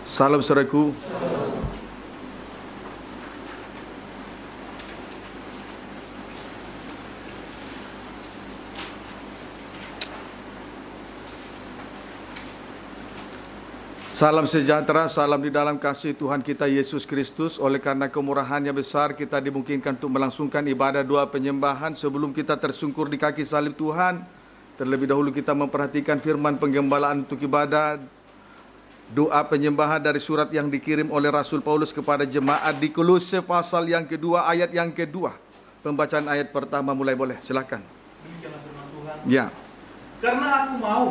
Salam saudaraku. Salam sejahtera, salam di dalam kasih Tuhan kita Yesus Kristus. Oleh karena kemurahan-Nya besar, kita dimungkinkan untuk melangsungkan ibadah doa penyembahan. Sebelum kita tersungkur di kaki salib Tuhan, terlebih dahulu kita memperhatikan firman penggembalaan untuk ibadah. Doa penyembahan dari surat yang dikirim oleh Rasul Paulus kepada jemaat di Kolose pasal yang kedua, ayat yang kedua. Pembacaan ayat pertama mulai, boleh, silakan. Demikianlah firman Tuhan. Ya. Karena aku mau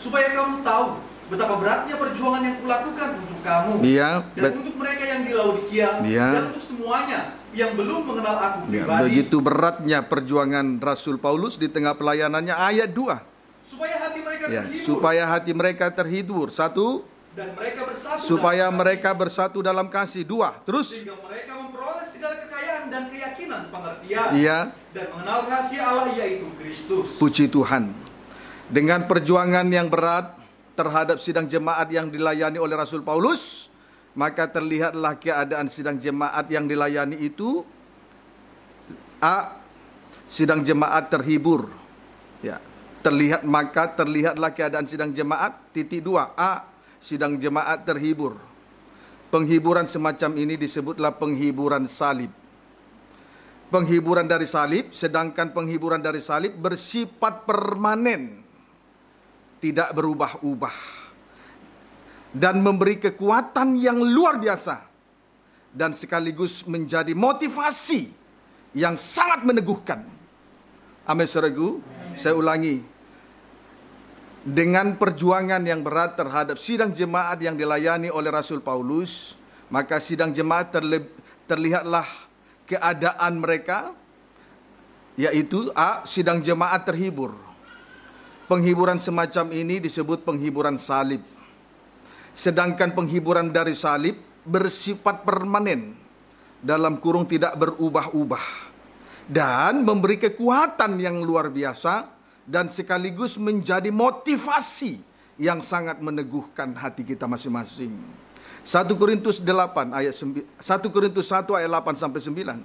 supaya kamu tahu betapa beratnya perjuangan yang kulakukan untuk kamu, Iya, dan untuk mereka yang di Laodikia, Iya. dan untuk semuanya yang belum mengenal aku Ya, pribadi. begitu beratnya perjuangan Rasul Paulus di tengah pelayanannya. Ayat 2. Supaya hati mereka Ya, terhibur, supaya hati mereka terhibur. 1. dan mereka bersatu Supaya dalam mereka kasih, bersatu dalam kasih. 2. Terus. sehingga mereka memperoleh segala kekayaan dan keyakinan pengertian, Iya. dan mengenal rahasia Allah, yaitu Kristus. Puji Tuhan. Dengan perjuangan yang berat terhadap sidang jemaat yang dilayani oleh Rasul Paulus, maka terlihatlah keadaan sidang jemaat yang dilayani itu. A. Sidang jemaat terhibur. Ya. Terlihatlah keadaan sidang jemaat. Titik 2. A. Sidang jemaat terhibur. Penghiburan semacam ini disebutlah penghiburan salib. Penghiburan dari salib, sedangkan penghiburan dari salib bersifat permanen, tidak berubah-ubah, dan memberi kekuatan yang luar biasa, dan sekaligus menjadi motivasi yang sangat meneguhkan. Amin, saudaraku. Saya ulangi. Dengan perjuangan yang berat terhadap sidang jemaat yang dilayani oleh Rasul Paulus, maka sidang jemaat terlihatlah keadaan mereka, yaitu A. Sidang jemaat terhibur. Penghiburan semacam ini disebut penghiburan salib. Sedangkan penghiburan dari salib bersifat permanen, dalam kurung tidak berubah-ubah, dan memberi kekuatan yang luar biasa, dan sekaligus menjadi motivasi yang sangat meneguhkan hati kita masing-masing. 1 Korintus 8 ayat 1 Korintus 1 ayat 8 sampai 9.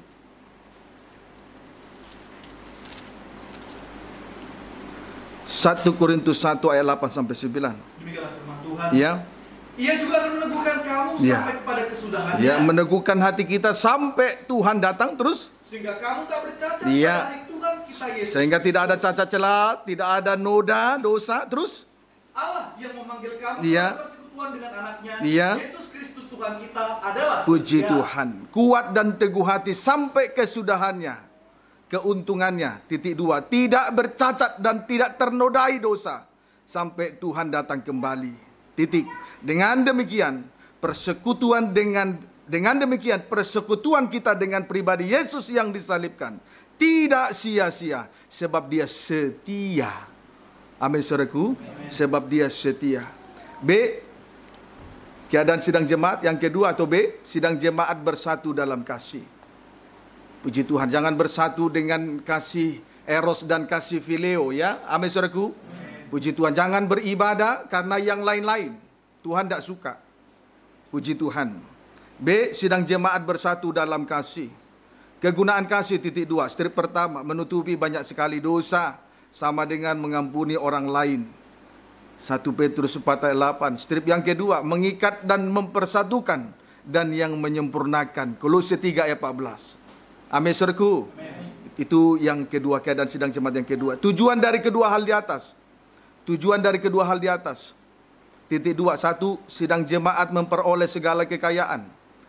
1 Korintus 1 ayat 8 sampai 9. Demikianlah firman Tuhan. Ya. Ia juga akan meneguhkan kamu Ya. sampai kepada kesudahannya. Ya, meneguhkan hati kita sampai Tuhan datang terus. Sehingga kamu tak bercacat Iya. pada hari Tuhan kita Yesus. Sehingga tidak ada cacat celah, tidak ada noda, dosa, terus. Allah yang memanggil kamu Iya. dalam persekutuan dengan anaknya, Iya. Yesus Kristus Tuhan kita adalah Puji setia. Tuhan. Kuat dan teguh hati sampai kesudahannya. Keuntungannya. Titik 2. Tidak bercacat dan tidak ternodai dosa, sampai Tuhan datang kembali. Titik. Dengan demikian persekutuan kita dengan pribadi Yesus yang disalibkan tidak sia-sia, sebab Dia setia. Amin, saudaraku. Sebab Dia setia. B. Keadaan sidang jemaat yang kedua, atau B. Sidang jemaat bersatu dalam kasih. Puji Tuhan. Jangan bersatu dengan kasih eros dan kasih phileo, ya. Amin, saudaraku. Puji Tuhan. Jangan beribadah karena yang lain-lain. Tuhan tidak suka. Puji Tuhan. B. Sidang jemaat bersatu dalam kasih. Kegunaan kasih titik 2. Strip pertama, menutupi banyak sekali dosa, sama dengan mengampuni orang lain. 1 Petrus 4 ayat 8. Strip yang kedua, mengikat dan mempersatukan, dan yang menyempurnakan. Kolose 3 ayat 14. Amin, saudaraku. Itu yang kedua, keadaan sidang jemaat yang kedua. Tujuan dari kedua hal di atas. Tujuan dari kedua hal di atas. Titik 2. 1. Sidang jemaat memperoleh segala kekayaan.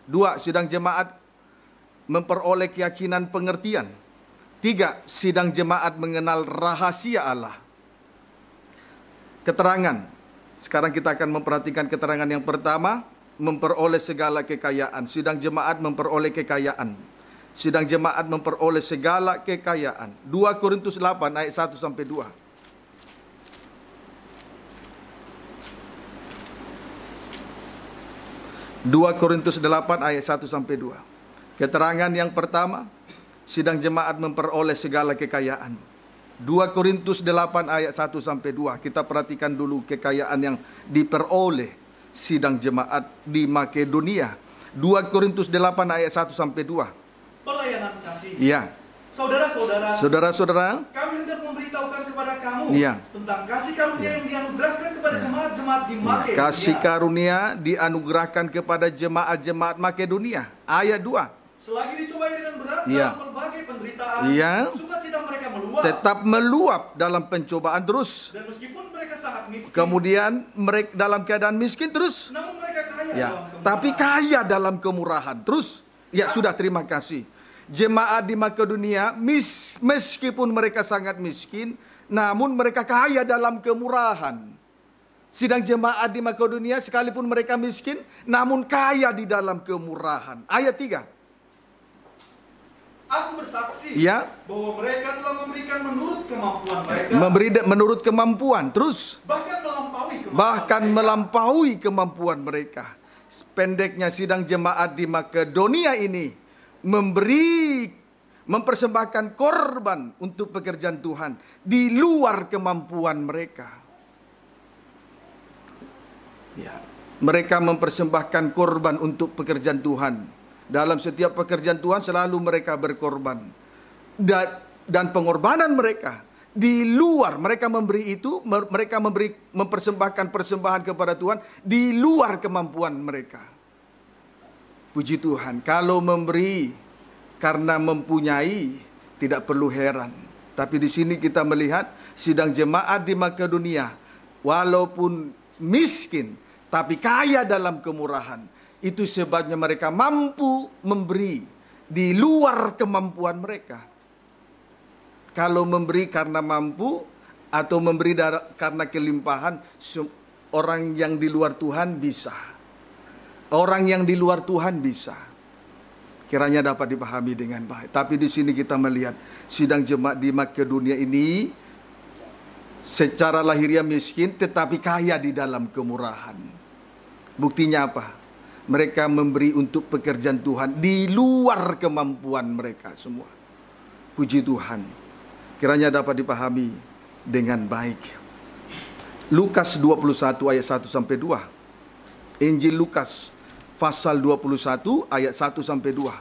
2. Sidang jemaat memperoleh keyakinan pengertian. 3. Sidang jemaat mengenal rahasia Allah. Keterangan. Sekarang kita akan memperhatikan keterangan yang pertama. Memperoleh segala kekayaan. Sidang jemaat memperoleh kekayaan. Sidang jemaat memperoleh segala kekayaan. 2 Korintus 8 ayat 1 sampai 2. 2 Korintus 8 ayat 1 sampai 2. Keterangan yang pertama, sidang jemaat memperoleh segala kekayaan. 2 Korintus 8 ayat 1 sampai 2. Kita perhatikan dulu kekayaan yang diperoleh sidang jemaat di Makedonia. 2 Korintus 8 ayat 1 sampai 2. Pelayanan kasih. Iya. Saudara-saudara, Saudara-saudara, kami hendak memberitahukan kepada kamu Iya. tentang kasih karunia yang dianugerahkan kepada jemaat-jemaat di Makedonia. kasih karunia dianugerahkan kepada jemaat-jemaat Makedonia. Ayat 2. Selagi dicobai dengan berat Iya. dalam berbagai penderitaan, Iya. sukacita mereka meluap. Tetap meluap dalam pencobaan terus. Dan meskipun mereka sangat miskin, Kemudian mereka dalam keadaan miskin terus. namun mereka kaya Ya, dalam kemurahan. tapi kaya dalam kemurahan. Terus, ya sudah, terima kasih. Jemaat di Makedonia, meskipun mereka sangat miskin, namun mereka kaya dalam kemurahan. Sidang jemaat di Makedonia, sekalipun mereka miskin, namun kaya di dalam kemurahan. Ayat 3. Aku bersaksi Ya. bahwa mereka telah memberikan menurut kemampuan mereka, Memberi menurut kemampuan. Terus, bahkan melampaui kemampuan bahkan mereka. melampaui kemampuan mereka. Pendeknya sidang jemaat di Makedonia ini mempersembahkan korban untuk pekerjaan Tuhan di luar kemampuan mereka. Ya, mereka mempersembahkan korban untuk pekerjaan Tuhan. Dalam setiap pekerjaan Tuhan selalu mereka berkorban. Dan pengorbanan mereka di luar, mereka memberi itu, mereka mempersembahkan persembahan kepada Tuhan di luar kemampuan mereka. Puji Tuhan, kalau memberi karena mempunyai tidak perlu heran. Tapi di sini kita melihat sidang jemaat di Makedonia, walaupun miskin tapi kaya dalam kemurahan. Itu sebabnya mereka mampu memberi di luar kemampuan mereka. Kalau memberi karena mampu atau memberi karena kelimpahan, orang yang di luar Tuhan bisa. Orang yang di luar Tuhan bisa. Kiranya dapat dipahami dengan baik. Tapi di sini kita melihat sidang jemaat di Makedonia ini secara lahiriah miskin tetapi kaya di dalam kemurahan. Buktinya apa? Mereka memberi untuk pekerjaan Tuhan di luar kemampuan mereka semua. Puji Tuhan. Kiranya dapat dipahami dengan baik. Lukas 21 ayat 1 sampai 2. Injil Lukas pasal 21 ayat 1 sampai 2.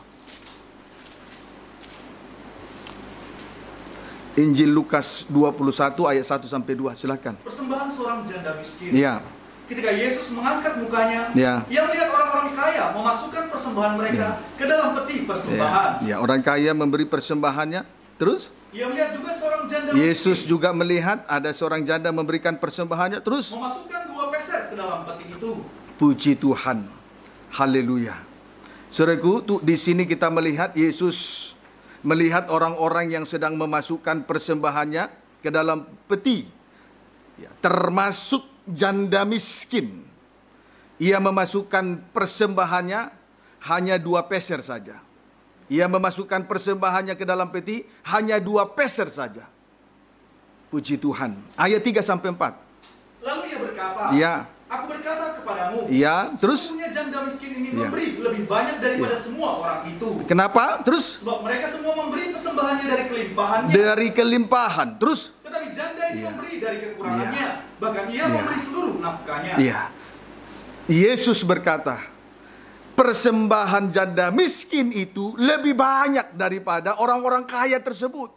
Injil Lukas 21 ayat 1 sampai 2. Silakan. Persembahan seorang janda miskin. Ya. Ketika Yesus mengangkat mukanya, Ya. ia melihat orang-orang kaya memasukkan persembahan mereka ke dalam peti persembahan. Ya, orang kaya memberi persembahannya. Terus Ia melihat juga seorang janda Yesus miskin juga melihat ada seorang janda memberikan persembahannya. Terus memasukkan 2 peser ke dalam peti itu. puji Tuhan. Haleluya. Saudaraku, di sini kita melihat Yesus melihat orang-orang yang sedang memasukkan persembahannya ke dalam peti. Ya, termasuk janda miskin. Ia memasukkan persembahannya hanya 2 peser saja. Ia memasukkan persembahannya ke dalam peti hanya 2 peser saja. Puji Tuhan. Ayat 3 sampai 4. Lalu ia berkata, Ya. Aku berkata kepadamu, Ya, terus sesungguhnya janda miskin ini Ya. memberi lebih banyak daripada semua orang itu. kenapa? Terus Sebab mereka semua memberi persembahannya dari kelimpahannya. dari kelimpahan. Terus Tetapi janda ini Ya. memberi dari kekurangannya. Bahkan ia memberi seluruh nafkahnya. iya. Yesus berkata, persembahan janda miskin itu lebih banyak daripada orang-orang kaya tersebut.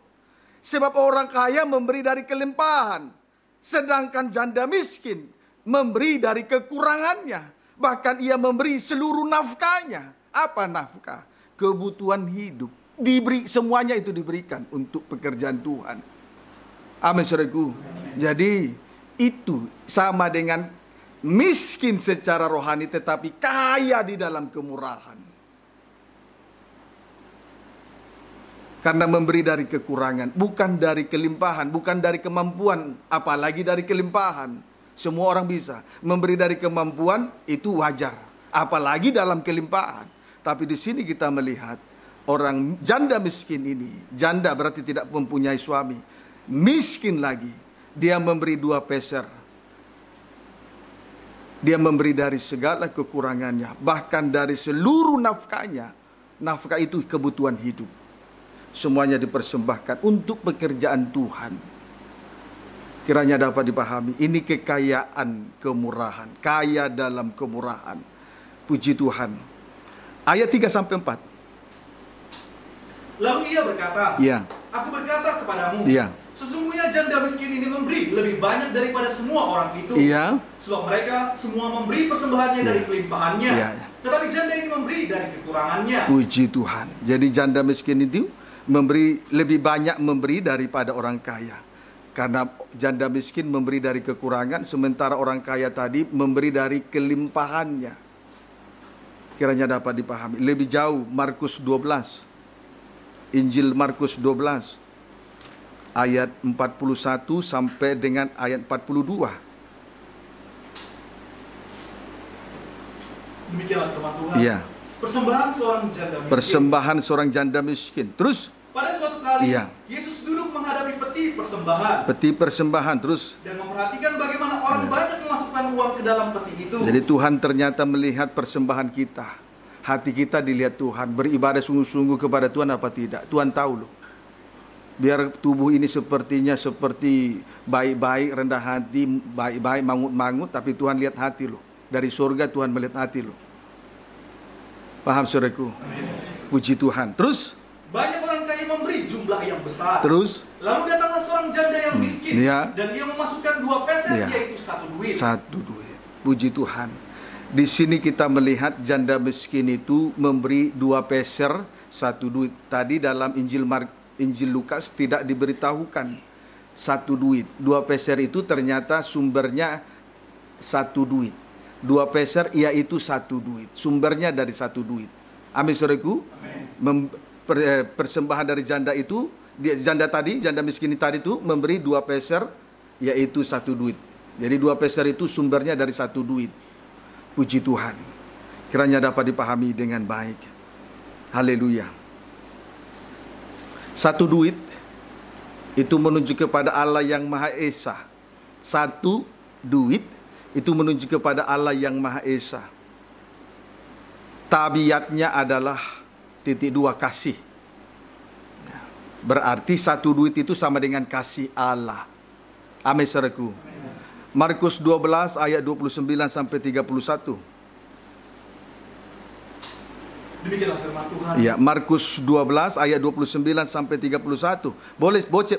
Sebab orang kaya memberi dari kelimpahan, sedangkan janda miskin memberi dari kekurangannya. Bahkan ia memberi seluruh nafkahnya. Apa nafkah? Kebutuhan hidup. Semuanya itu diberikan untuk pekerjaan Tuhan. Amin, saudaraku. Jadi itu sama dengan miskin secara rohani tetapi kaya di dalam kemurahan. Karena memberi dari kekurangan, bukan dari kelimpahan, bukan dari kemampuan, apalagi dari kelimpahan. Semua orang bisa. Memberi dari kemampuan itu wajar, apalagi dalam kelimpahan. Tapi di sini kita melihat orang janda miskin ini, janda berarti tidak mempunyai suami, miskin lagi, dia memberi 2 peser. Dia memberi dari segala kekurangannya, bahkan dari seluruh nafkahnya. Nafkah itu kebutuhan hidup. Semuanya dipersembahkan untuk pekerjaan Tuhan. Kiranya dapat dipahami. Ini kekayaan kemurahan. Kaya dalam kemurahan. Puji Tuhan. Ayat 3-4. Lalu ia berkata, Ya. Aku berkata kepadamu, Ya. sesungguhnya janda miskin ini memberi lebih banyak daripada semua orang itu. Iya. Sebab mereka semua memberi persembahannya dari kelimpahannya. Iya. Tetapi janda ini memberi dari kekurangannya. Puji Tuhan. Jadi janda miskin itu lebih banyak memberi daripada orang kaya. Karena janda miskin memberi dari kekurangan, sementara orang kaya tadi memberi dari kelimpahannya. Kiranya dapat dipahami. Lebih jauh, Markus 12. Injil Markus 12. Ayat 41 sampai dengan ayat 42. Demikianlah firman Tuhan. Iya. Persembahan seorang janda miskin. Persembahan seorang janda miskin. Terus? Pada suatu kali, Iya. Yesus duduk menghadapi peti persembahan. Peti persembahan. Terus? Dan memperhatikan bagaimana orang banyak memasukkan uang ke dalam peti itu. Jadi Tuhan ternyata melihat persembahan kita. Hati kita dilihat Tuhan. Beribadah sungguh-sungguh kepada Tuhan apa tidak. Tuhan tahu loh. Biar tubuh ini sepertinya seperti baik-baik, rendah hati, baik-baik, mangut-mangut. Tapi Tuhan lihat hati loh. Dari surga Tuhan melihat hati loh. Paham saudaraku? Puji Tuhan. Terus? Banyak orang kaya memberi jumlah yang besar. Terus? Lalu datanglah seorang janda yang miskin. Iya. Dan ia memasukkan 2 peser, Iya. yaitu 1 duit. 1 duit. Puji Tuhan. Di sini kita melihat janda miskin itu memberi 2 peser 1 duit. Tadi dalam Injil Lukas tidak diberitahukan 1 duit. 2 peser itu ternyata sumbernya 1 duit. 2 peser yaitu 1 duit. Sumbernya dari 1 duit. Amin saudaraku. Persembahan dari janda itu, janda miskin tadi itu memberi 2 peser yaitu 1 duit. Jadi 2 peser itu sumbernya dari 1 duit. Puji Tuhan. Kiranya dapat dipahami dengan baik. Haleluya. 1 duit itu menunjuk kepada Allah yang Maha Esa. 1 duit itu menunjuk kepada Allah yang Maha Esa. Tabiatnya adalah 2 kasih. Berarti 1 duit itu sama dengan kasih Allah. Amin saudaraku. Markus 12 ayat 29 sampai 31. Demikianlah firman Tuhan. Ya, Markus 12 ayat 29 sampai 31.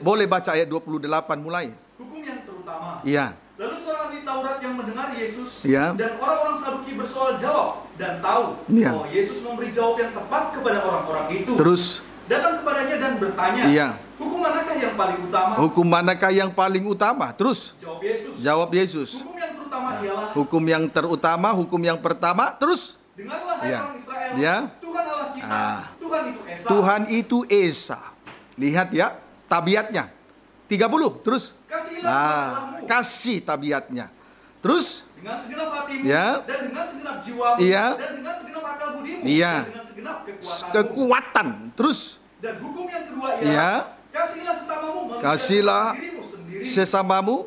Boleh baca ayat 28 mulai. Hukum yang terutama. Iya. Lalu seorang ahli Taurat yang mendengar Yesus Ya. dan orang-orang Saduki bersoal jawab dan tahu Ya. bahwa Yesus memberi jawab yang tepat kepada orang-orang itu. Terus? Datang kepadanya dan bertanya, Iya. Hukum manakah yang paling utama? Hukum manakah yang paling utama? Terus? Jawab Yesus. Jawab Yesus. Hukum yang terutama ialah, Hukum yang terutama, hukum yang pertama. Terus? dengarlah hai Ya. orang Israel, Ya. Tuhan Allah kita, Tuhan itu Esa. Tuhan itu Esa. Lihat ya, tabiatnya. 30. Terus? Kasihilah Tuhan Allahmu Kasih tabiatnya. Terus? dengan segenap hatimu, Ya. dan dengan segenap jiwamu, Iya. dan dengan segenap akal budimu, Iya. dan dengan segenap kekuatanmu. Kekuatan. Terus? Dan hukum yang kedua Ya. ialah, kasihilah sesamamu manusia Kasihilah seperti dirimu sendiri. sesamamu.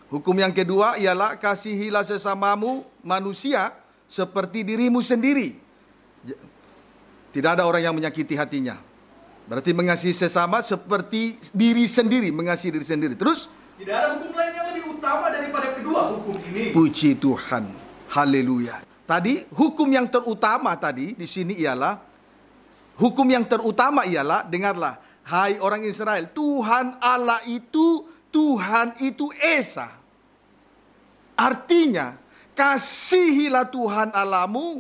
Hukum yang kedua ialah kasihilah sesamamu manusia seperti dirimu sendiri. Tidak ada orang yang menyakiti hatinya. Berarti mengasihi sesama seperti diri sendiri, mengasihi diri sendiri. Terus? Tidak ada hukum lain yang lebih utama daripada kedua hukum ini. Puji Tuhan. Haleluya. Tadi hukum yang terutama tadi di sini ialah dengarlah hai orang Israel, Tuhan itu Esa. Artinya kasihilah Tuhan Allahmu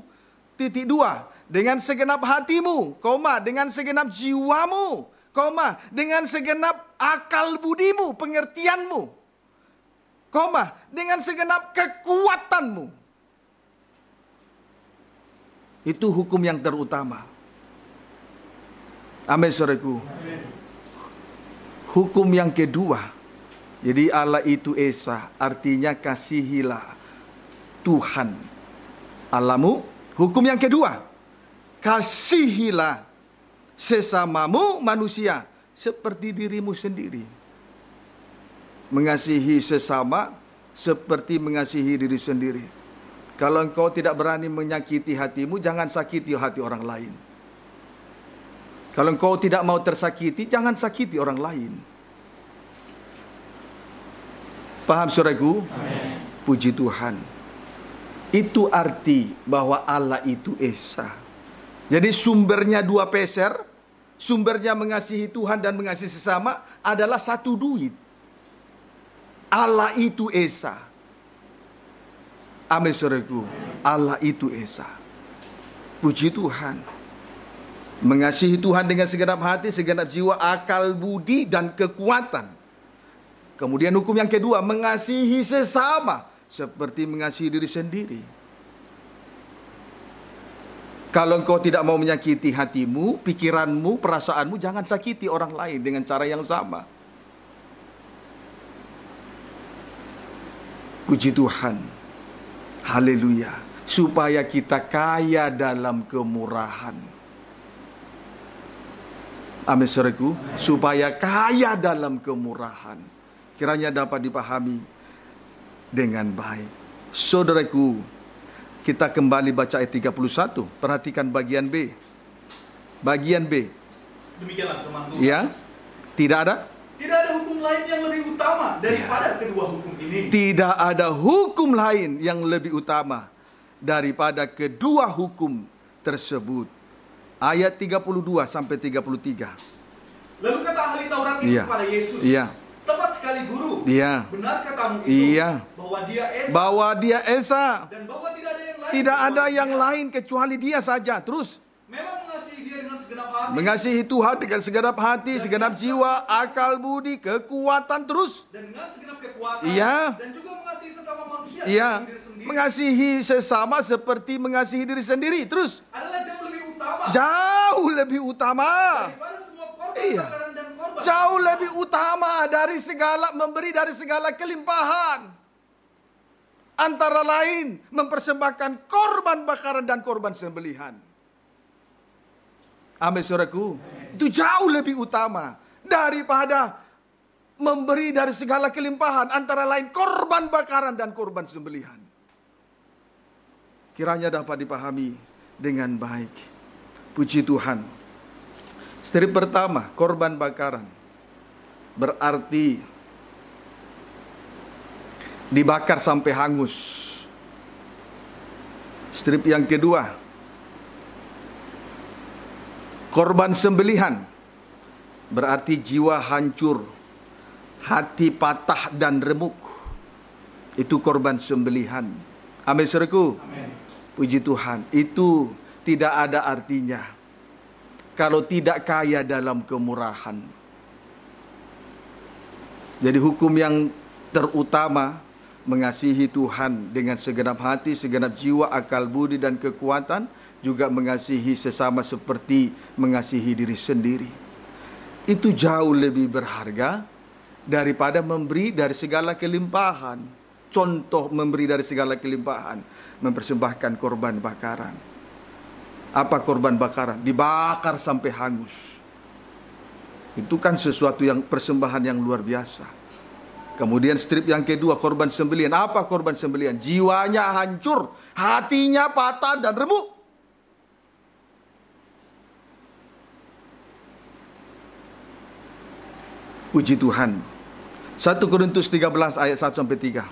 2 dengan segenap hatimu, dengan segenap jiwamu, dengan segenap akal budimu, pengertianmu, dengan segenap kekuatanmu. Itu hukum yang terutama. Amin saudaraku. Hukum yang kedua, jadi Allah itu Esa, artinya kasihilah Tuhan Allahmu. Hukum yang kedua, kasihilah sesamamu manusia seperti dirimu sendiri. Mengasihi sesama seperti mengasihi diri sendiri. Kalau engkau tidak berani menyakiti hatimu, jangan sakiti hati orang lain. Kalau engkau tidak mau tersakiti, jangan sakiti orang lain. Paham saudaraku? Puji Tuhan. Itu arti bahwa Allah itu Esa. Jadi sumbernya dua peser, sumbernya mengasihi Tuhan dan mengasihi sesama adalah satu duit. Allah itu Esa. Amin saudaraku. Allah itu Esa. Puji Tuhan. Mengasihi Tuhan dengan segenap hati, segenap jiwa, akal, budi, dan kekuatan. Kemudian hukum yang kedua, mengasihi sesama seperti mengasihi diri sendiri. Kalau engkau tidak mau menyakiti hatimu, pikiranmu, perasaanmu, jangan sakiti orang lain dengan cara yang sama. Puji Tuhan. Haleluya. Supaya kita kaya dalam kemurahan. Amin saudaraku. Supaya kaya dalam kemurahan. Kiranya dapat dipahami dengan baik. Saudaraku, kita kembali baca ayat 31. Perhatikan bagian B. Bagian B. Demikianlah firman Tuhan. Ya. Tidak ada? Tidak ada hukum lain yang lebih utama daripada kedua hukum ini. Tidak ada hukum lain yang lebih utama daripada kedua hukum tersebut. Ayat 32 sampai 33. Lalu kata ahli Taurat itu kepada Yesus, tepat sekali guru. Benar katamu itu bahwa dia Esa dan bahwa tidak ada yang lain kecuali dia saja. Terus memang mengasihi dia dengan segenap hati. Mengasihi Tuhan dengan segenap hati, segenap jiwa, akal, budi, kekuatan. Terus dan dengan segenap kekuatan. Dan juga mengasihi sesama manusia seperti diri sendiri. Mengasihi sesama seperti mengasihi diri sendiri. Terus adalah jauh lebih utama. Jauh lebih utama. Daripada semua korban bakaran dan korban. Jauh lebih utama dari segala memberi dari segala kelimpahan. Antara lain mempersembahkan korban bakaran dan korban sembelihan. Amin saudaraku. Itu jauh lebih utama daripada memberi dari segala kelimpahan, antara lain korban bakaran dan korban sembelihan. Kiranya dapat dipahami dengan baik. Puji Tuhan. Strip pertama, korban bakaran, berarti dibakar sampai hangus. Strip yang kedua, korban sembelihan, berarti jiwa hancur, hati patah dan remuk. Itu korban sembelihan. Amin saudaraku. Puji Tuhan. Itu tidak ada artinya kalau tidak kaya dalam kemurahan. Jadi hukum yang terutama, mengasihi Tuhan dengan segenap hati, segenap jiwa, akal, budi, dan kekuatan. Juga mengasihi sesama seperti mengasihi diri sendiri. Itu jauh lebih berharga daripada memberi dari segala kelimpahan. Contoh memberi dari segala kelimpahan, mempersembahkan korban bakaran. Apa korban bakaran? Dibakar sampai hangus. Itu kan sesuatu yang persembahan yang luar biasa. Kemudian strip yang kedua, korban sembelihan. Apa korban sembelihan? Jiwanya hancur, hatinya patah dan remuk. Puji Tuhan. 1 Korintus 13 ayat 1 sampai 3.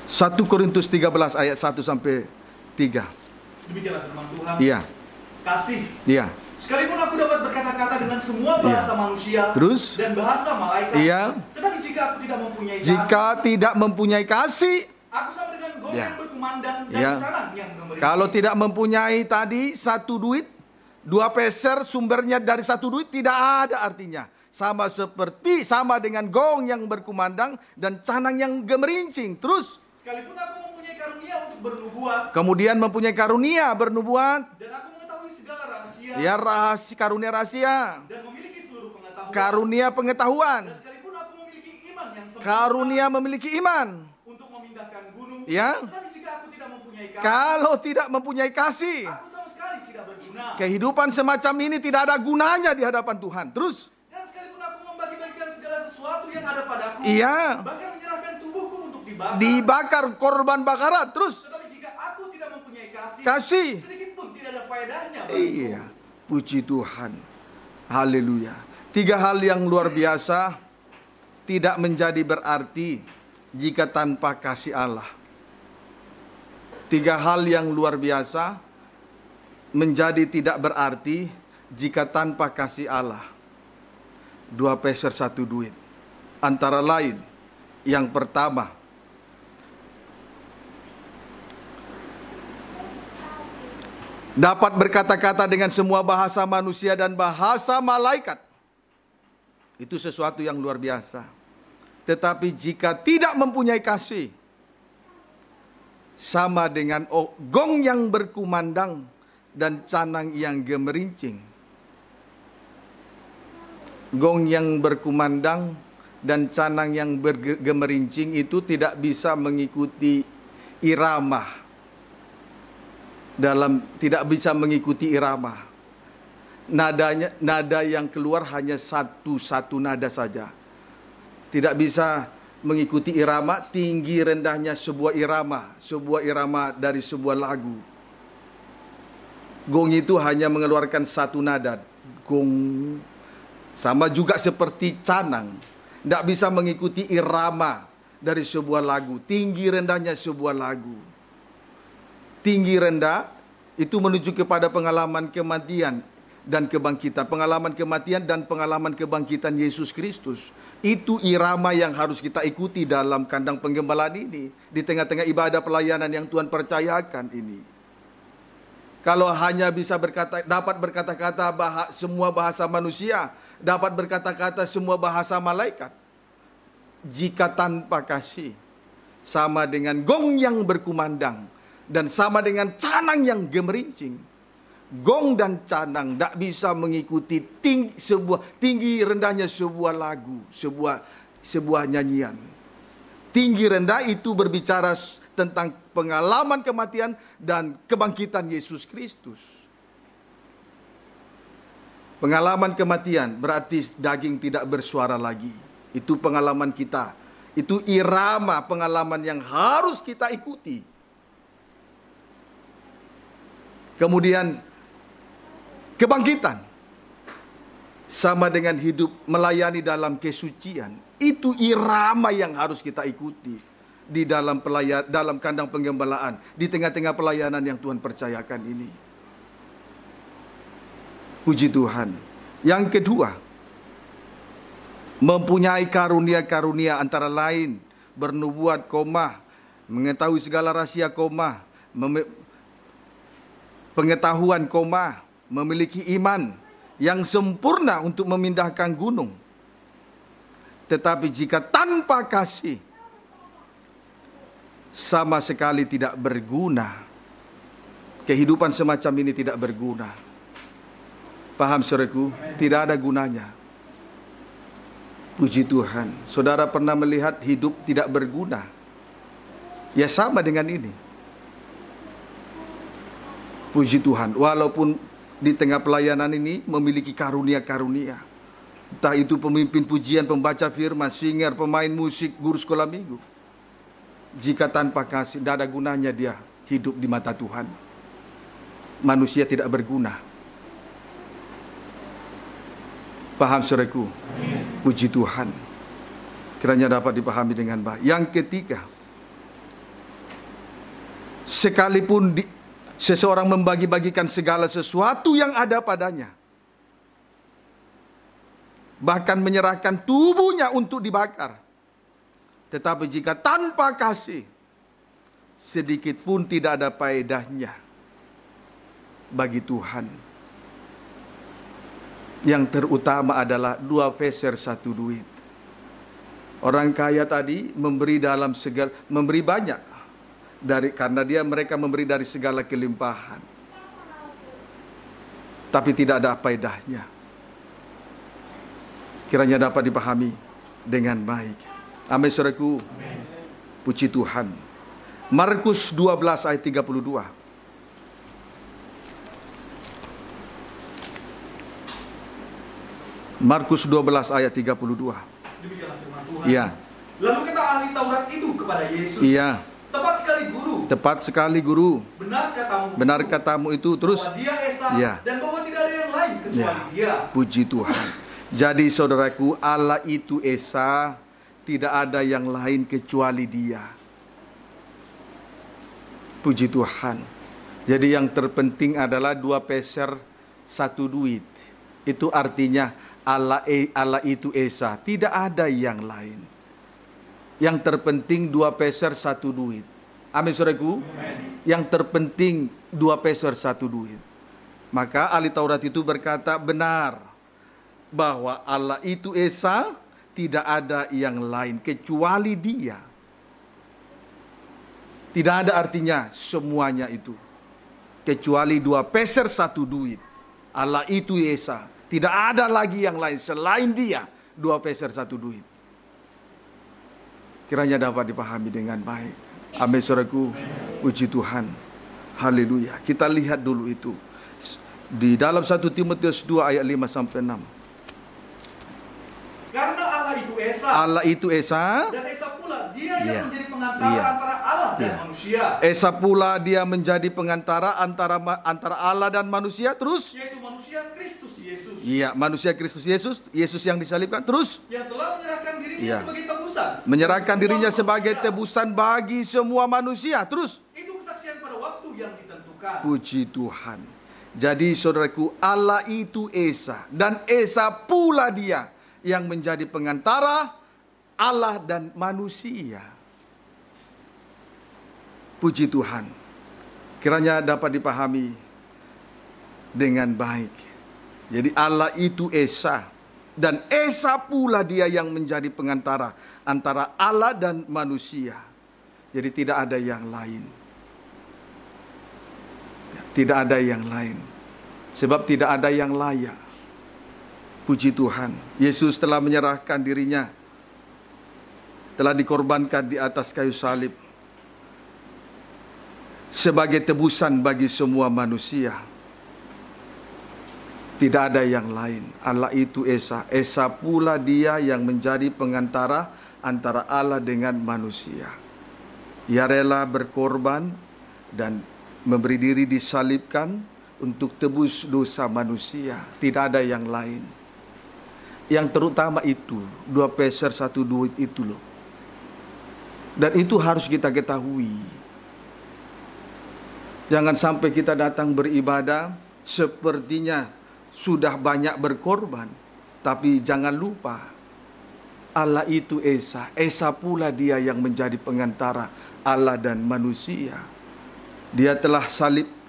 1 Korintus 13 ayat 1 sampai 3. Demikianlah firman Tuhan. Iya. Kasih. Iya. Sekalipun aku dapat berkata-kata dengan semua bahasa manusia dan bahasa malaikat, tetapi jika aku tidak mempunyai kasih, tidak mempunyai kasih, aku sama dengan gong yang berkumandang dan canang yang memberi. Kalau tidak mempunyai tadi satu duit, dua peser, sumbernya dari satu duit, tidak ada artinya. Sama dengan gong yang berkumandang dan canang yang gemerincing. Terus sekalipun aku mempunyai karunia untuk bernubuat, kemudian mempunyai karunia bernubuat, dan aku mengetahui segala rahasia, karunia rahasia, dan memiliki seluruh pengetahuan, karunia pengetahuan, dan sekalipun aku memiliki iman yang sempurna, karunia memiliki iman untuk memindahkan gunung, tetapi jika aku tidak mempunyai kasih, kalau tidak mempunyai kasih, aku sama sekali tidak berguna. Kehidupan semacam ini tidak ada gunanya di hadapan Tuhan. Terus dan sekalipun aku membagi-bagikan segala sesuatu yang ada padaku, bahkan menyerahkan tubuhku untuk dibakar korban bakaran. Terus tetapi jika aku tidak mempunyai kasih, sedikit pun tidak ada faedahnya bagiku. Puji Tuhan. Haleluya. 3 hal yang luar biasa tidak menjadi berarti jika tanpa kasih Allah. 3 hal yang luar biasa menjadi tidak berarti jika tanpa kasih Allah. 2 peser 1 duit. Antara lain, yang pertama, dapat berkata-kata dengan semua bahasa manusia dan bahasa malaikat. Itu sesuatu yang luar biasa. Tetapi jika tidak mempunyai kasih, sama dengan gong yang berkumandang dan canang yang gemerincing. Gong yang berkumandang dan canang yang bergemerincing itu tidak bisa mengikuti irama. Tidak bisa mengikuti irama. Nada yang keluar hanya satu nada saja. Tidak bisa mengikuti irama, tinggi rendahnya sebuah irama dari sebuah lagu. Gong itu hanya mengeluarkan satu nada, gong. Sama juga seperti canang, tidak bisa mengikuti irama dari sebuah lagu, tinggi rendahnya sebuah lagu. Tinggi rendah itu menuju kepada pengalaman kematian dan kebangkitan, pengalaman kematian dan pengalaman kebangkitan Yesus Kristus. Itu irama yang harus kita ikuti dalam kandang penggembalaan ini, di tengah-tengah ibadah pelayanan yang Tuhan percayakan ini. Kalau hanya bisa dapat berkata-kata semua bahasa manusia, dapat berkata-kata semua bahasa malaikat, jika tanpa kasih, sama dengan gong yang berkumandang dan sama dengan canang yang gemerincing. Gong dan canang tidak bisa mengikuti tinggi rendahnya sebuah lagu, sebuah nyanyian. Tinggi rendah itu berbicara tentang pengalaman kematian dan kebangkitan Yesus Kristus. Pengalaman kematian berarti daging tidak bersuara lagi. Itu pengalaman kita. Itu irama pengalaman yang harus kita ikuti. Kemudian kebangkitan sama dengan hidup melayani dalam kesucian. Itu irama yang harus kita ikuti di dalam kandang penggembalaan, di tengah-tengah pelayanan yang Tuhan percayakan ini. Puji Tuhan. Yang kedua, mempunyai karunia-karunia antara lain bernubuat, mengetahui segala rahasia, pengetahuan, memiliki iman yang sempurna untuk memindahkan gunung. Tetapi jika tanpa kasih, sama sekali tidak berguna. Kehidupan semacam ini tidak berguna. Paham saudaraku? Tidak ada gunanya. Puji Tuhan. Saudara pernah melihat hidup tidak berguna? Ya sama dengan ini. Puji Tuhan. Walaupun di tengah pelayanan ini memiliki karunia-karunia. Entah itu pemimpin pujian, pembaca firman, singer, pemain musik, guru sekolah minggu. Jika tanpa kasih, tidak ada gunanya dia hidup di mata Tuhan. Manusia tidak berguna. Paham saudaraku? Puji Tuhan. Kiranya dapat dipahami dengan baik. Yang ketiga, sekalipun seseorang membagi-bagikan segala sesuatu yang ada padanya, bahkan menyerahkan tubuhnya untuk dibakar, tetapi jika tanpa kasih, sedikit pun tidak ada faedahnya bagi Tuhan. Yang terutama adalah 2 peser 1 duit. Orang kaya tadi memberi memberi banyak karena mereka memberi dari segala kelimpahan, tapi tidak ada faedahnya. Kiranya dapat dipahami dengan baik. Amin saudaraku. Puji Tuhan. Markus 12 ayat 32. Markus 12 ayat 32. Demikianlah firman Tuhan. Iya. Lalu kata ahli Taurat itu kepada Yesus. Iya. Tepat sekali guru. Tepat sekali guru. Benar katamu itu terus. Bahwa dia Esa ya. dan bahwa tidak ada yang lain kecuali dia. Puji Tuhan. Jadi saudaraku, Allah itu Esa, tidak ada yang lain kecuali Dia. Puji Tuhan. Jadi yang terpenting adalah 2 peser 1 duit. Itu artinya Allah itu Esa, tidak ada yang lain. Yang terpenting 2 peser 1 duit. Amin saudaraku. Yang terpenting 2 peser 1 duit. Maka ahli Taurat itu berkata benar bahwa Allah itu Esa, tidak ada yang lain kecuali Dia. Tidak ada artinya semuanya itu kecuali 2 peser 1 duit. Allah itu Esa, tidak ada lagi yang lain selain Dia. 2 peser 1 duit. Kiranya dapat dipahami dengan baik. Amin saudaraku. Puji Tuhan. Haleluya. Kita lihat dulu itu di dalam 1 Timotius 2 ayat 5 sampai 6. Karena Allah itu Esa. Allah itu Esa. Dan Esa pula Dia yang menjadi pengantara antara Allah dan manusia. Esa pula Dia menjadi pengantara antara Allah dan manusia. Terus? Yaitu manusia Kristus Yesus. Iya, manusia Kristus Yesus. Yesus yang disalibkan. Terus? Yang telah menyerahkan dirinya sebagai tebusan. Menyerahkan dirinya sebagai tebusan bagi semua manusia. Terus? Itu kesaksian pada waktu yang ditentukan. Puji Tuhan. Jadi saudaraku, Allah itu Esa. Dan Esa pula Dia yang menjadi pengantara Allah dan manusia. Puji Tuhan. Kiranya dapat dipahami dengan baik. Jadi Allah itu Esa, dan Esa pula Dia yang menjadi pengantara antara Allah dan manusia. Jadi tidak ada yang lain. Tidak ada yang lain. Sebab tidak ada yang layak. Puji Tuhan. Yesus telah menyerahkan dirinya, telah dikorbankan di atas kayu salib sebagai tebusan bagi semua manusia. Tidak ada yang lain. Allah itu Esa. Esa pula Dia yang menjadi pengantara antara Allah dengan manusia. Ia rela berkorban dan memberi diri disalibkan untuk tebus dosa manusia. Tidak ada yang lain. Yang terutama itu 2 peser 1 duit itu loh. Dan itu harus kita ketahui. Jangan sampai kita datang beribadah sepertinya sudah banyak berkorban, tapi jangan lupa Allah itu Esa. Esa pula Dia yang menjadi pengantara Allah dan manusia. Dia telah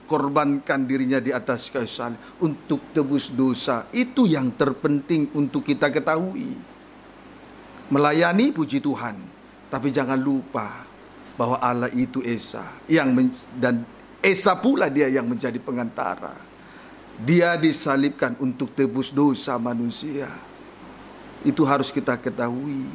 korbankan dirinya di atas kayu salib untuk tebus dosa. Itu yang terpenting untuk kita ketahui. Melayani, puji Tuhan, tapi jangan lupa bahwa Allah itu Esa, dan Esa pula Dia yang menjadi pengantara. Dia disalibkan untuk tebus dosa manusia. Itu harus kita ketahui.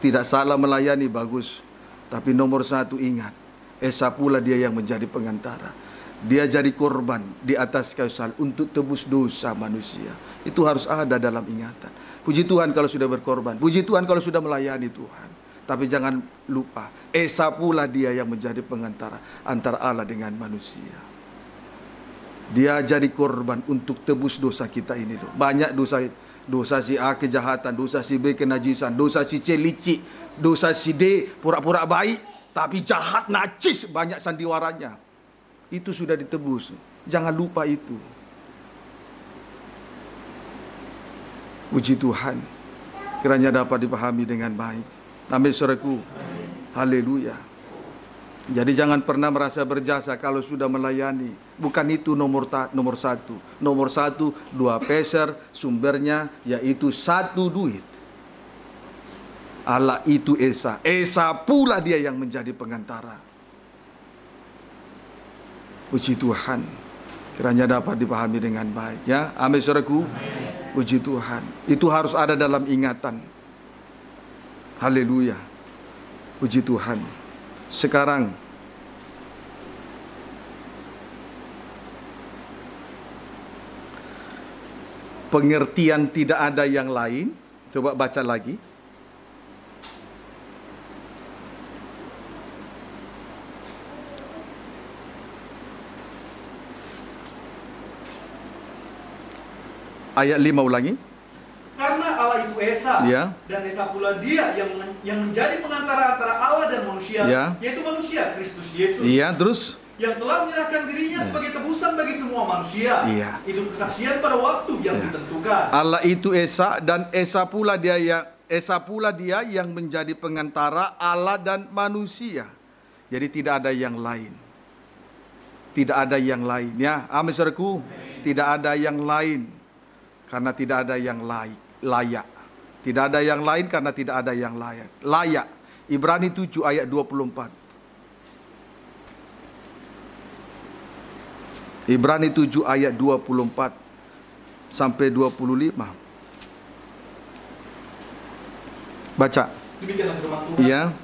Tidak salah melayani, bagus, tapi nomor 1 ingat, Esa pula Dia yang menjadi pengantara. Dia jadi korban di atas kayu salib untuk tebus dosa manusia. Itu harus ada dalam ingatan. Puji Tuhan kalau sudah berkorban. Puji Tuhan kalau sudah melayani Tuhan. Tapi jangan lupa, Esa pula Dia yang menjadi pengantara antara Allah dengan manusia. Dia jadi korban untuk tebus dosa kita ini. Banyak dosa. Dosa si A kejahatan, dosa si B kenajisan, dosa si C licik, dosa si D pura-pura baik tapi jahat, najis, banyak sandiwaranya. Itu sudah ditebus. Jangan lupa itu. Puji Tuhan. Kiranya dapat dipahami dengan baik. Amin saudaraku. Haleluya. Jadi jangan pernah merasa berjasa kalau sudah melayani. Bukan itu nomor 1. Nomor 1, 2 peser, sumbernya yaitu 1 duit. Allah itu Esa. Esa pula Dia yang menjadi pengantara. Puji Tuhan. Kiranya dapat dipahami dengan baik ya. Amin saudaraku. Puji Tuhan. Itu harus ada dalam ingatan. Haleluya. Puji Tuhan. Sekarang pengertian tidak ada yang lain. Coba baca lagi. Ayat 5 ulangi. Esa, dan Esa pula dia yang menjadi pengantara antara Allah dan manusia, yaitu manusia Kristus Yesus. Terus yang telah menyerahkan dirinya sebagai tebusan bagi semua manusia. Itu kesaksian pada waktu yang ditentukan. Allah itu Esa, dan Esa pula dia yang menjadi pengantara Allah dan manusia. Jadi tidak ada yang lain. Tidak ada yang lain, ya. Amin, saudaraku. Tidak ada yang lain, karena tidak ada yang layak. Tidak ada yang lain karena tidak ada yang layak. Ibrani 7 ayat 24. Ibrani 7 ayat 24 sampai 25. Baca. Demikianlah firman Tuhan.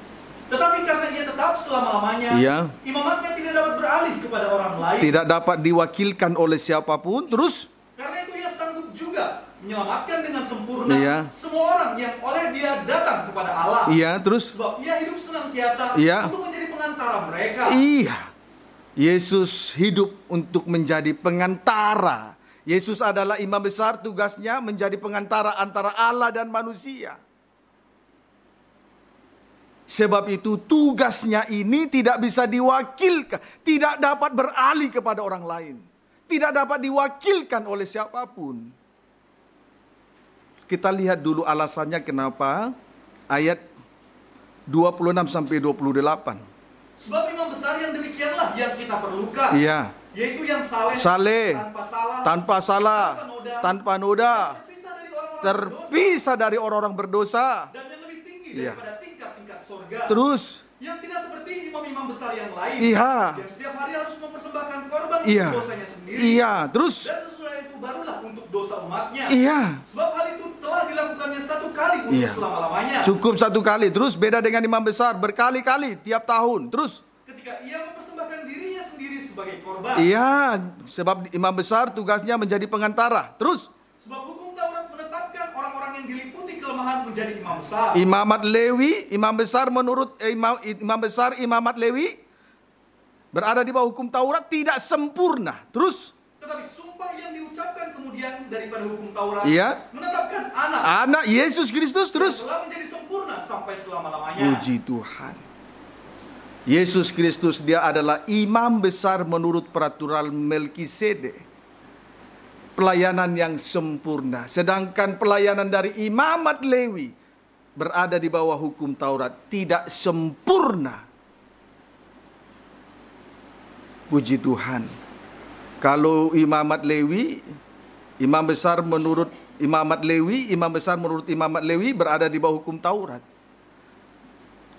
Tetapi karena ia tetap selama-lamanya, imamatnya tidak dapat beralih kepada orang lain. Tidak dapat diwakilkan oleh siapapun. Terus? Karena itu ia sanggup juga menyelamatkan dengan sempurna semua orang yang oleh dia datang kepada Allah. Terus? Sebab ia hidup senantiasa untuk menjadi pengantara mereka. Yesus hidup untuk menjadi pengantara. Yesus adalah imam besar, tugasnya menjadi pengantara antara Allah dan manusia. Sebab itu tugasnya ini tidak bisa diwakilkan, tidak dapat beralih kepada orang lain, tidak dapat diwakilkan oleh siapapun. Kita lihat dulu alasannya kenapa ayat 26 sampai 28. Sebab imam besar yang demikianlah yang kita perlukan. Yaitu yang saleh, tanpa salah, tanpa noda, terpisah dari orang-orang berdosa. Dan yang lebih tinggi daripada tingkat-tingkat surga. Terus? Yang tidak seperti imam-imam besar yang lain. Yang setiap hari harus mempersembahkan korban untuk dosanya sendiri. Terus? Dan sesudah itu barulah untuk dosa umatnya. Sebab hal itu telah dilakukannya satu kali untuk selama-lamanya. Cukup satu kali. Terus beda dengan imam besar, berkali-kali tiap tahun. Terus? Ketika ia mempersembahkan dirinya sendiri sebagai korban. Sebab imam besar tugasnya menjadi pengantara. Terus? Sebab hukum Taurat menetapkan orang-orang yang diliputi kelemahan menjadi imam besar. Imamat Lewi, imam besar menurut imam besar imamat Lewi berada di bawah hukum Taurat, tidak sempurna. Terus? Tetapi sumpah yang diucapkan kemudian daripada hukum Taurat menetapkan anak Yesus Kristus. Terus? Yang telah menjadi sempurna sampai selama-lamanya. Puji Tuhan. Yesus Kristus, dia adalah imam besar menurut peraturan Melkisedek. Pelayanan yang sempurna. Sedangkan pelayanan dari imamat Lewi berada di bawah hukum Taurat, tidak sempurna. Puji Tuhan. Kalau imamat Lewi, imam besar menurut imamat Lewi berada di bawah hukum Taurat.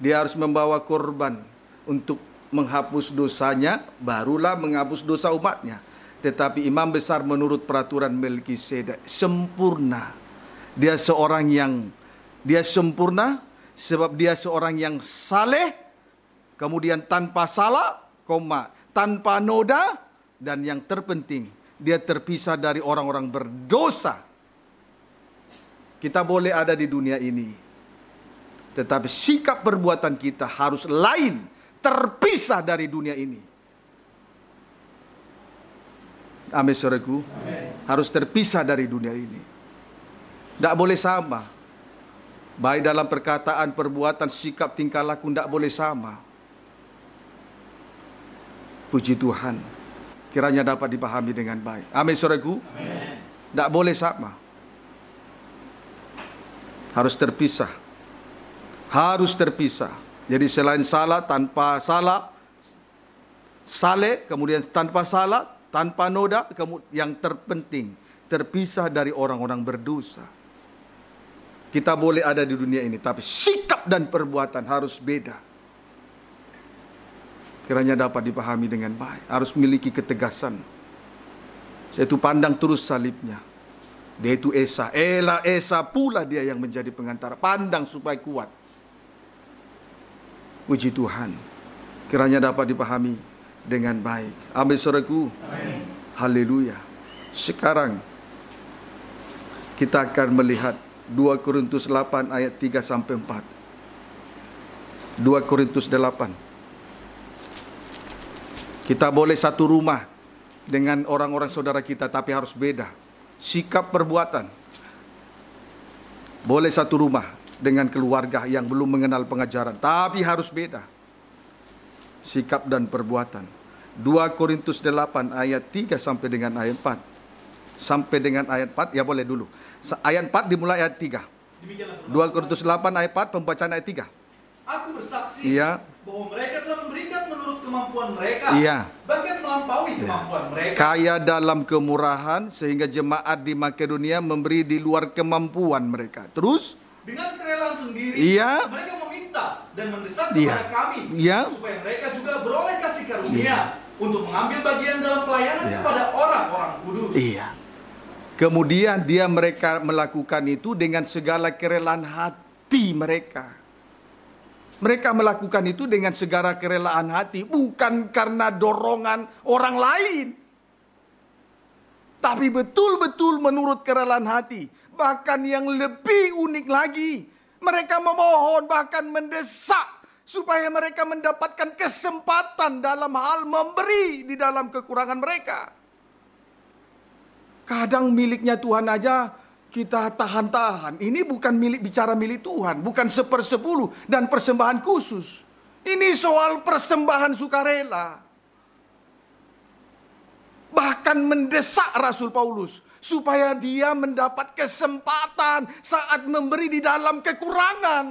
Dia harus membawa korban untuk menghapus dosanya, barulah menghapus dosa umatnya. Tetapi imam besar menurut peraturan Melkisedek sempurna. Dia sempurna sebab dia seorang yang saleh, kemudian tanpa salah, tanpa noda, dan yang terpenting dia terpisah dari orang-orang berdosa. Kita boleh ada di dunia ini, tetapi sikap perbuatan kita harus lain, terpisah dari dunia ini. Amin, saudaraku. Harus terpisah dari dunia ini. Tidak boleh sama. Baik dalam perkataan, perbuatan, sikap, tingkah laku, tidak boleh sama. Puji Tuhan. Kiranya dapat dipahami dengan baik. Amin, saudaraku. Tidak boleh sama. Harus terpisah. Harus terpisah. Jadi selain salah, tanpa salah, saleh, kemudian tanpa salah, tanpa noda, yang terpenting terpisah dari orang-orang berdosa. Kita boleh ada di dunia ini, tapi sikap dan perbuatan harus beda. Kiranya dapat dipahami dengan baik. Harus memiliki ketegasan. Yaitu pandang terus salibnya. Dia itu Esa. Esa pula dia yang menjadi pengantara. Pandang supaya kuat. Puji Tuhan. Kiranya dapat dipahami dengan baik. Amin, saudaraku. Haleluya. Sekarang kita akan melihat 2 Korintus 8 ayat 3 sampai 4. 2 Korintus 8. Kita boleh satu rumah dengan orang-orang saudara kita, tapi harus beda sikap perbuatan. Boleh satu rumah dengan keluarga yang belum mengenal pengajaran, tapi harus beda sikap dan perbuatan. 2 Korintus 8 ayat 3 sampai dengan ayat 4. Sampai dengan ayat 4, ya boleh dulu. Ayat 4 dimulai ayat 3. 2 Korintus 8 ayat 4, pembacaan ayat 3. Aku bersaksi bahwa mereka telah memberikan menurut kemampuan mereka, bahkan melampaui kemampuan mereka. Kaya dalam kemurahan, sehingga jemaat di Makedonia memberi di luar kemampuan mereka. Terus? Dengan kerelaan sendiri, mereka meminta dan mendesak kepada kami, supaya mereka juga beroleh kasih karunia untuk mengambil bagian dalam pelayanan kepada orang-orang kudus. Kemudian mereka melakukan itu dengan segala kerelaan hati mereka. Mereka melakukan itu dengan segala kerelaan hati, bukan karena dorongan orang lain, tapi betul-betul menurut kerelaan hati. Bahkan yang lebih unik lagi, mereka memohon, bahkan mendesak supaya mereka mendapatkan kesempatan dalam hal memberi di dalam kekurangan mereka. Kadang miliknya Tuhan aja kita tahan-tahan. Ini bukan bicara milik Tuhan, bukan 1/10 dan persembahan khusus. Ini soal persembahan sukarela. Bahkan mendesak Rasul Paulus supaya dia mendapat kesempatan saat memberi di dalam kekurangan.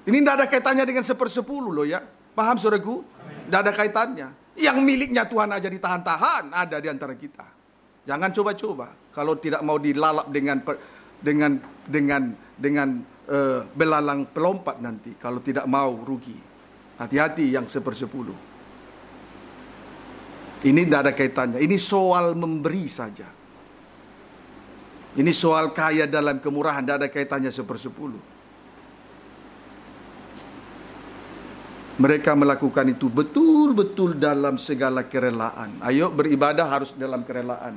Ini tidak ada kaitannya dengan 1/10 loh ya. Paham saudaraku? Tidak ada kaitannya. Yang miliknya Tuhan aja ditahan-tahan ada di antara kita. Jangan coba-coba kalau tidak mau dilalap dengan belalang pelompat nanti. Kalau tidak mau rugi. Hati-hati yang 1/10. Ini tidak ada kaitannya. Ini soal memberi saja. Ini soal kaya dalam kemurahan. Tidak ada kaitannya 1/10. Mereka melakukan itu betul-betul dalam segala kerelaan. Ayo beribadah harus dalam kerelaan.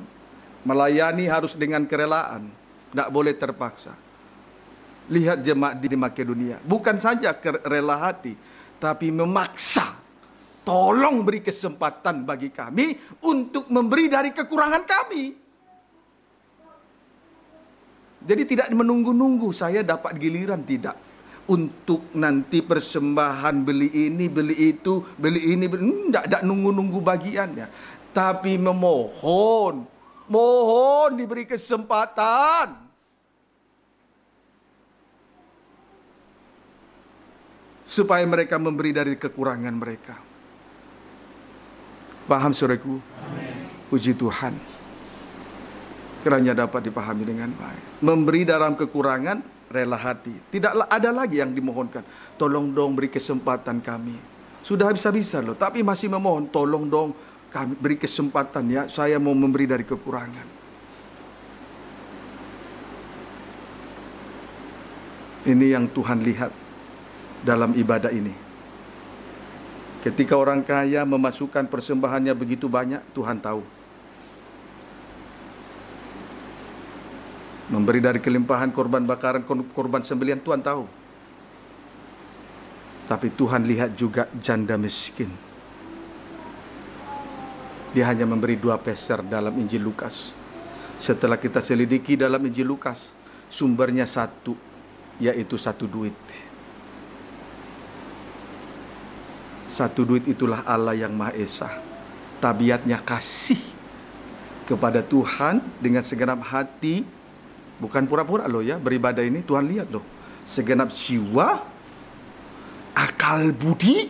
Melayani harus dengan kerelaan. Tidak boleh terpaksa. Lihat jemaat di Makedonia. Bukan saja rela hati, tapi memaksa. Tolong beri kesempatan bagi kami untuk memberi dari kekurangan kami. Jadi tidak menunggu-nunggu saya dapat giliran, tidak. Untuk nanti persembahan beli ini, beli itu, beli ini, tidak nunggu-nunggu bagiannya. Tapi mohon diberi kesempatan. Supaya mereka memberi dari kekurangan mereka. Paham saudaraku? Puji Tuhan. Kiranya dapat dipahami dengan baik. Memberi dalam kekurangan, rela hati. Tidak ada lagi yang dimohonkan. Tolong dong beri kesempatan kami. Sudah bisa-bisa loh, tapi masih memohon. Tolong dong kami beri kesempatan ya. Saya mau memberi dari kekurangan. Ini yang Tuhan lihat dalam ibadah ini. Ketika orang kaya memasukkan persembahannya begitu banyak, Tuhan tahu. Memberi dari kelimpahan korban bakaran, korban sembelihan, Tuhan tahu. Tapi Tuhan lihat juga janda miskin. Dia hanya memberi 2 peser dalam Injil Lukas. Setelah kita selidiki dalam Injil Lukas, sumbernya satu, yaitu 1 duit. 1 duit itulah Allah yang Maha Esa. Tabiatnya kasih kepada Tuhan dengan segenap hati. Bukan pura-pura loh ya, beribadah ini Tuhan lihat loh. Segenap jiwa, akal budi,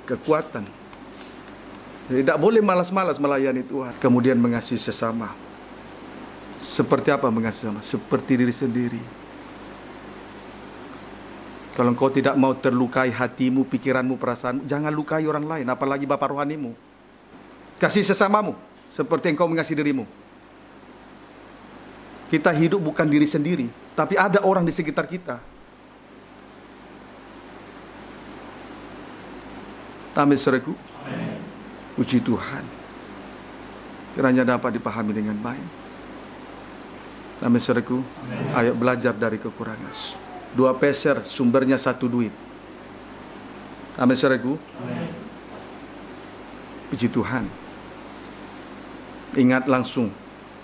kekuatan. Jadi tidak boleh malas-malas melayani Tuhan. Kemudian mengasihi sesama. Seperti apa mengasihi sesama? Seperti diri sendiri. Kalau engkau tidak mau terlukai hatimu, pikiranmu, perasaanmu, jangan lukai orang lain, apalagi bapa rohanimu. Kasih sesamamu seperti engkau mengasihi dirimu. Kita hidup bukan diri sendiri, tapi ada orang di sekitar kita. Amin, saudaraku. Puji Tuhan. Kiranya dapat dipahami dengan baik. Amin, saudaraku. Ayo belajar dari kekurangan. 2 peser, sumbernya 1 duit. Amin, saudaraku. Puji Tuhan. Ingat langsung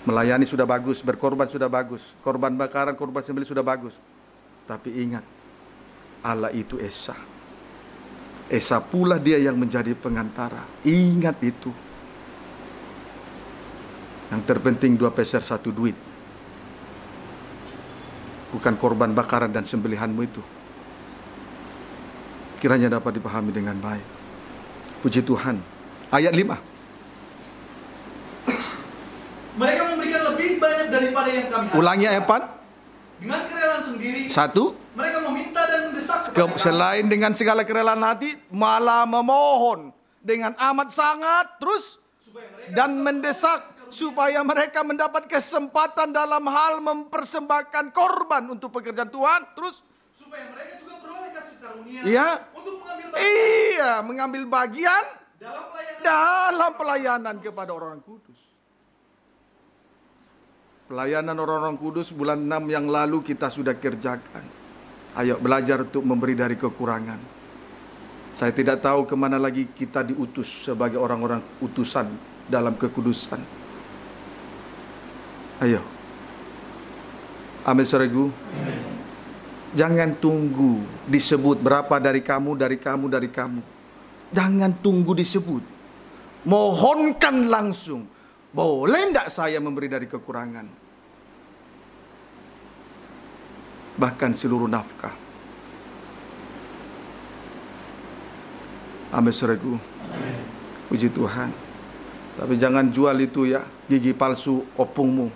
Melayani sudah bagus, berkorban sudah bagus, korban bakaran, korban sembelih sudah bagus. Tapi ingat, Allah itu Esa. Esa pula dia yang menjadi pengantara. Ingat itu. Yang terpenting 2 peser 1 duit. Bukan korban bakaran dan sembelihanmu itu. Kiranya dapat dipahami dengan baik. Puji Tuhan. Ayat 5. Mereka memberikan lebih banyak daripada yang kami harapkan. Ulangi ayat 4. Dengan kerelaan sendiri. 1. Mereka meminta dan mendesak kepada kami. Selain dengan segala kerelaan hati, malah memohon dengan amat sangat, terus dan mendesak supaya mereka mendapat kesempatan dalam hal mempersembahkan korban untuk pekerjaan Tuhan, terus supaya mereka juga beroleh kasih karunia untuk mengambil bagian dalam pelayanan kepada orang kudus. Pelayanan orang-orang kudus bulan 6 yang lalu kita sudah kerjakan. Ayo belajar untuk memberi dari kekurangan. Saya tidak tahu kemana lagi kita diutus sebagai orang-orang utusan dalam kekudusan. Ayo. Amin, saudaraku. Jangan tunggu disebut berapa dari kamu. Jangan tunggu disebut. Mohonkan langsung. Boleh tidak saya memberi dari kekurangan? Bahkan seluruh nafkah. Amin, saudaraku. Puji Tuhan. Tapi jangan jual itu ya, gigi palsu opungmu.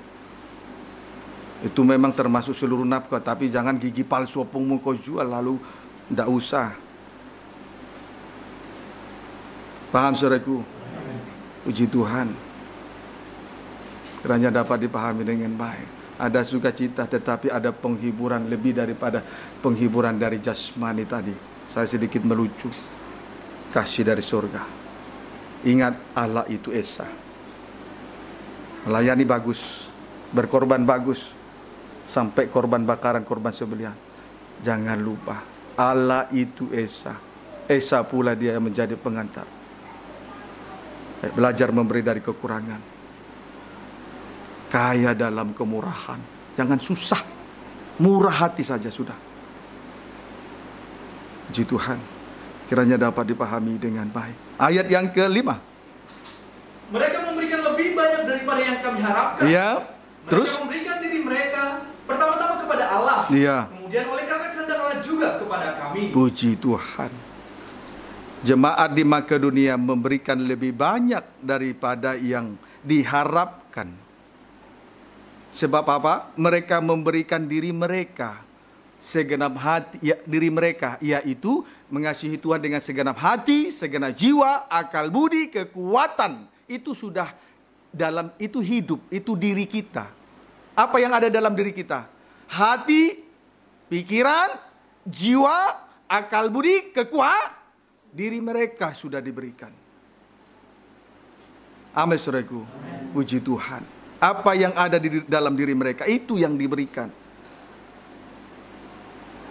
Itu memang termasuk seluruh nafkah, tapi jangan gigi palsu opungmu kau jual lalu tidak usah. Paham, saudaraku? Puji Tuhan. Kiranya dapat dipahami dengan baik. Ada sukacita tetapi ada penghiburan lebih daripada penghiburan dari jasmani tadi. Saya sedikit melucu. Kasih dari surga. Ingat, Allah itu Esa. Melayani bagus, berkorban bagus, sampai korban bakaran, korban sembelihan. Jangan lupa, Allah itu Esa. Esa pula dia yang menjadi pengantar. Belajar memberi dari kekurangan. Kaya dalam kemurahan. Jangan susah. Murah hati saja sudah. Puji Tuhan. Kiranya dapat dipahami dengan baik. Ayat yang ke-5. Mereka memberikan lebih banyak daripada yang kami harapkan. Iya. Terus? Mereka memberikan diri mereka pertama-tama kepada Allah. Iya. Kemudian oleh karena kehendak Allah juga kepada kami. Puji Tuhan. Jemaat di Makedonia memberikan lebih banyak daripada yang diharapkan. Sebab apa? Mereka memberikan diri mereka segenap hati, diri mereka, yaitu mengasihi Tuhan dengan segenap hati, segenap jiwa, akal budi, kekuatan. Itu sudah dalam, itu hidup, itu diri kita. Apa yang ada dalam diri kita? Hati, pikiran, jiwa, akal budi, kekuatan. Diri mereka sudah diberikan. Amin, saudaraku. Puji Tuhan. Apa yang ada di dalam diri mereka, itu yang diberikan.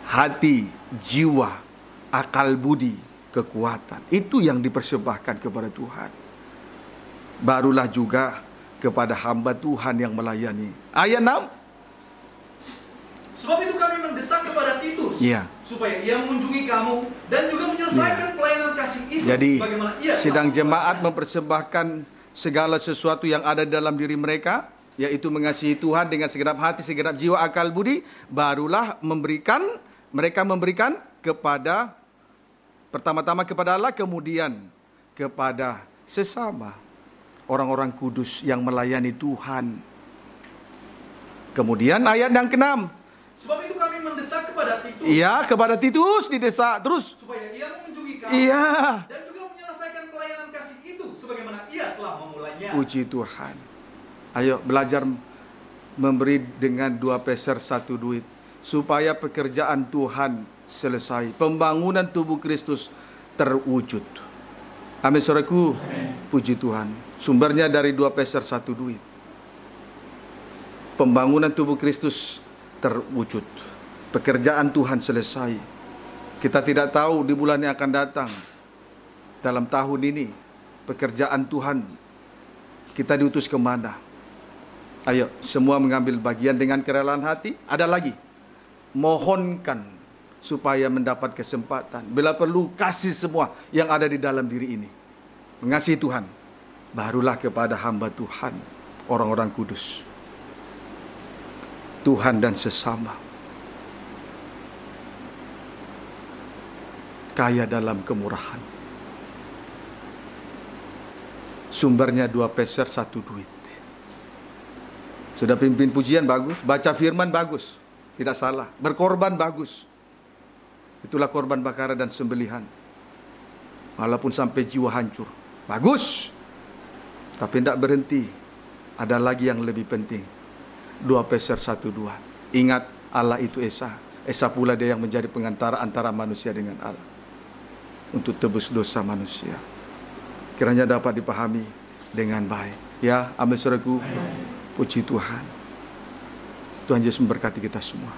Hati, jiwa, akal budi, kekuatan. Itu yang dipersembahkan kepada Tuhan. Barulah juga kepada hamba Tuhan yang melayani. Ayat 6. Sebab itu kami mendesak kepada Titus, supaya ia mengunjungi kamu dan juga menyelesaikan pelayanan kasih itu. Jadi, bagaimana ia sidang jemaat mempersembahkan segala sesuatu yang ada dalam diri mereka, yaitu mengasihi Tuhan dengan segenap hati, segenap jiwa, akal budi. Barulah mereka memberikan kepada, pertama-tama kepada Allah, kemudian kepada sesama orang-orang kudus yang melayani Tuhan. Kemudian ayat yang ke-6. Sebab itu kami mendesak kepada Titus. Iya, kepada Titus didesak terus. Supaya ia mengunjungi kamu. Iya. Dan juga menyelesaikan pelayanan kasih itu sebagaimana ia telah memulainya. Puji Tuhan. Ayo belajar memberi dengan 2 peser 1 duit. Supaya pekerjaan Tuhan selesai. Pembangunan tubuh Kristus terwujud. Amin, saudaraku. Puji Tuhan. Sumbernya dari 2 peser 1 duit. Pembangunan tubuh Kristus terwujud. Pekerjaan Tuhan selesai. Kita tidak tahu di bulan yang akan datang. Dalam tahun ini, pekerjaan Tuhan kita diutus kemana? Ayo, semua mengambil bagian dengan kerelaan hati. Ada lagi, mohonkan supaya mendapat kesempatan. Bila perlu, kasih semua yang ada di dalam diri ini. Mengasihi Tuhan, barulah kepada hamba Tuhan, orang-orang kudus, Tuhan dan sesama, kaya dalam kemurahan. Sumbernya 2 peser 1 duit. Sudah pimpin pujian, bagus. Baca firman, bagus. Tidak salah. Berkorban, bagus. Itulah korban bakaran dan sembelihan. Walaupun sampai jiwa hancur, bagus. Tapi tidak berhenti. Ada lagi yang lebih penting. 2 peser 1:2. Ingat, Allah itu Esa. Esa pula dia yang menjadi pengantara antara manusia dengan Allah, untuk tebus dosa manusia. Kiranya dapat dipahami dengan baik. Ya, amin saudaraku. Puji Tuhan. Tuhan Yesus memberkati kita semua.